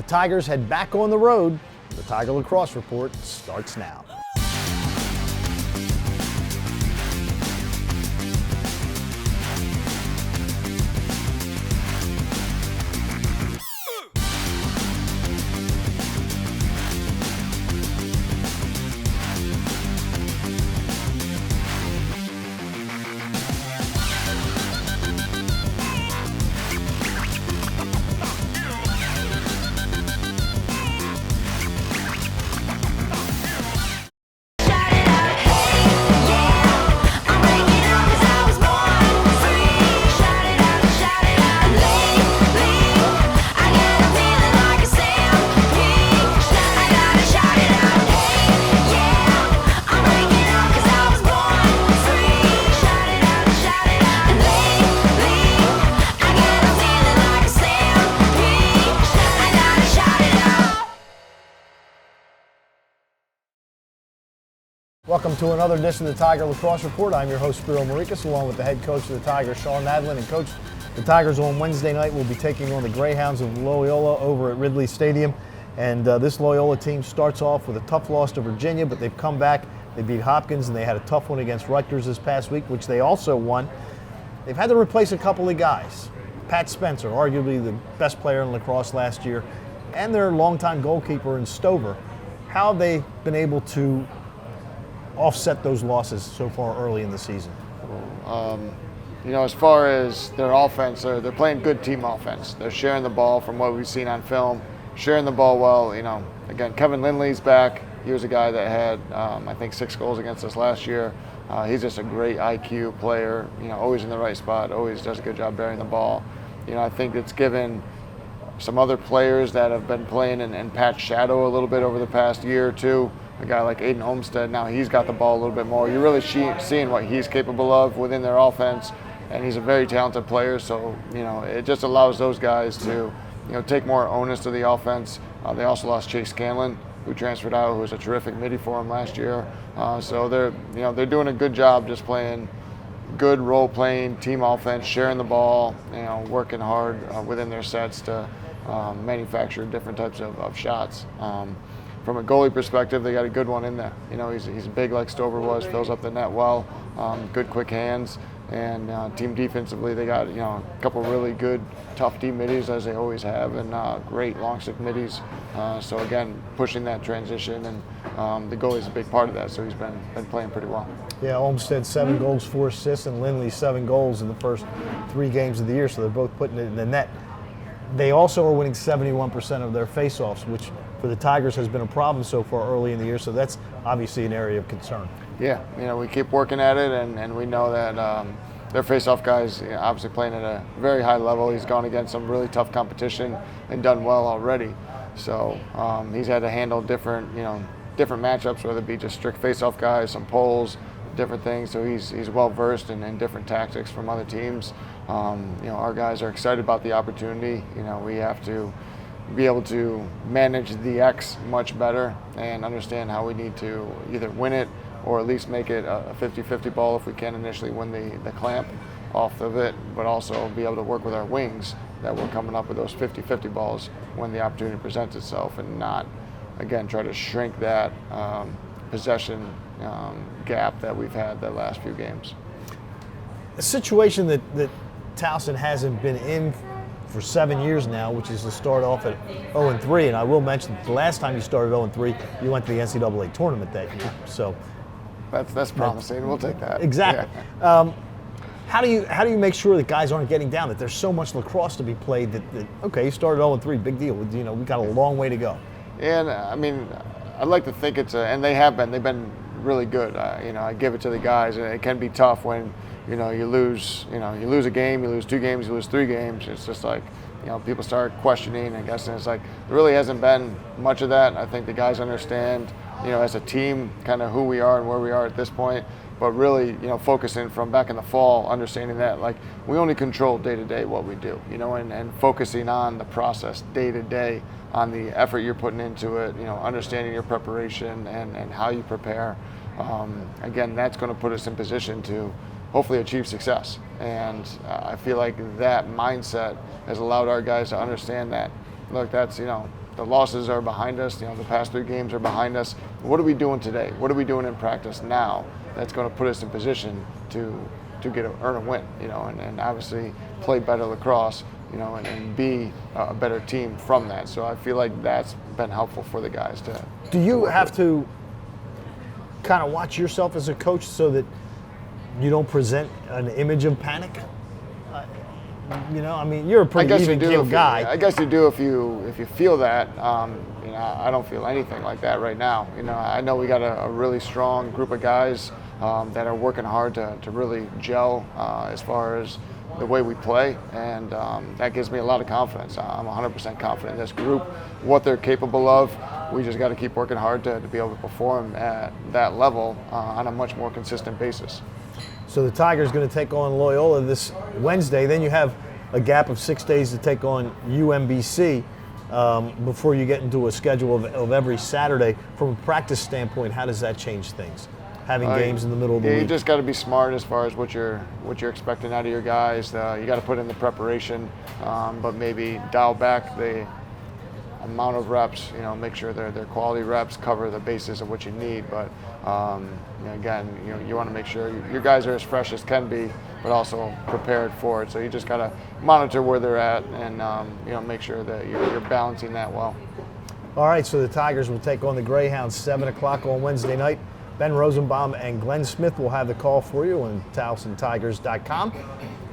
The Tigers head back on the road. The Tiger Lacrosse Report starts now. Welcome to another edition of the Tiger Lacrosse Report. I'm your host, Spiro Morekas, along with the head coach of the Tigers, Shawn Nadelen. And coach, the Tigers on Wednesday night will be taking on the Greyhounds of Loyola over at Ridley Stadium. And this Loyola team starts off with a tough loss to Virginia, but they've come back. They beat Hopkins, and they had a tough one against Rutgers this past week, which they also won. They've had to replace a couple of guys. Pat Spencer, arguably the best player in lacrosse last year, and their longtime goalkeeper in Stover. How have they been able to offset those losses so far early in the season? As far as their offense, they're playing good team offense. They're sharing the ball from what we've seen on film, sharing the ball well. Again, Kevin Lindley's back. He was a guy that had, I think, 6 goals against us last year. He's just a great IQ player, always in the right spot, always does a good job bearing the ball. I think it's given some other players that have been playing in Pat's shadow a little bit over the past year or two. A guy like Aiden Olmstead, now he's got the ball a little bit more. You're really seeing what he's capable of within their offense, and he's a very talented player. So, it just allows those guys to, take more onus to the offense. They also lost Chase Scanlon, who transferred out, who was a terrific midi for him last year. So they're doing a good job just playing good role-playing team offense, sharing the ball, working hard within their sets to manufacture different types of shots. From a goalie perspective, they got a good one in there. He's big like Stover was, fills up the net well, good quick hands, and team defensively, they got a couple really good tough deep middies as they always have, and great long stick middies. So again, pushing that transition, and the goalie's a big part of that. So he's been playing pretty well. Yeah, Olmstead 7 goals, 4 assists, and Lindley 7 goals in the first 3 games of the year. So they're both putting it in the net. They also are winning 71% of their faceoffs, which for the Tigers has been a problem so far early in the year, so that's obviously an area of concern. Yeah, we keep working at it, and we know that their faceoff guys obviously playing at a very high level. He's gone against some really tough competition and done well already. So he's had to handle different matchups, whether it be just strict faceoff guys, some poles, different things. So he's well versed in different tactics from other teams. Our guys are excited about the opportunity. We have to be able to manage the X much better and understand how we need to either win it or at least make it a 50-50 ball if we can initially win the clamp off of it, but also be able to work with our wings that we're coming up with those 50-50 balls when the opportunity presents itself, and not, again, try to shrink that possession gap that we've had the last few games. A situation that Towson hasn't been in for 7 years now, which is to start off at 0-3. And I will mention the last time you started 0-3, you went to the NCAA tournament that year. So that's promising. We'll take that. Exactly. Yeah. How do you make sure that guys aren't getting down? That there's so much lacrosse to be played that okay, you started 0-3, big deal. We got a long way to go. And I'd like to think and they've been really good. I give it to the guys, and it can be tough when you lose a game, you lose 2 games, you lose 3 games. It's just like, people start questioning, I guess, and it's like, there really hasn't been much of that. I think the guys understand, as a team, kind of who we are and where we are at this point, but really, focusing from back in the fall, understanding that, like, we only control day-to-day what we do, and focusing on the process day-to-day, on the effort you're putting into it, understanding your preparation and how you prepare. Again, that's going to put us in position to hopefully achieve success. And I feel like that mindset has allowed our guys to understand that, look, that's the losses are behind us. The past 3 games are behind us. What are we doing today? What are we doing in practice now that's going to put us in position to earn a win? And obviously play better lacrosse. And be a better team from that. So I feel like that's been helpful for the guys to. Do you have to kind of watch yourself as a coach so that you don't present an image of panic? You're a pretty even-keeled guy. I guess you do if you feel that. I don't feel anything like that right now. I know we got a really strong group of guys that are working hard to really gel as far as the way we play, and that gives me a lot of confidence. I'm 100% confident in this group, what they're capable of. We just got to keep working hard to be able to perform at that level on a much more consistent basis. So the Tigers going to take on Loyola this Wednesday. Then you have a gap of 6 days to take on UMBC before you get into a schedule of every Saturday. From a practice standpoint, how does that change things? Having games in the middle of the week. You just got to be smart as far as what you're expecting out of your guys. You got to put in the preparation, but maybe dial back the amount of reps. Make sure they're quality reps, cover the basis of what you need. But again, you want to make sure your guys are as fresh as can be, but also prepared for it. So you just got to monitor where they're at and make sure that you're balancing that well. All right, so the Tigers will take on the Greyhounds 7 o'clock on Wednesday night. Ben Rosenbaum and Glenn Smith will have the call for you on TowsonTigers.com.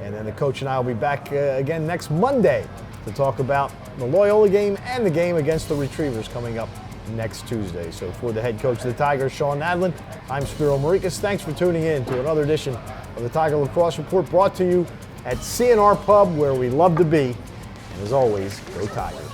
And then the coach and I will be back again next Monday to talk about the Loyola game and the game against the Retrievers coming up next Tuesday. So for the head coach of the Tigers, Shawn Nadelen, I'm Spiro Morekas. Thanks for tuning in to another edition of the Tiger Lacrosse Report, brought to you at CNR Pub, where we love to be. And as always, go Tigers.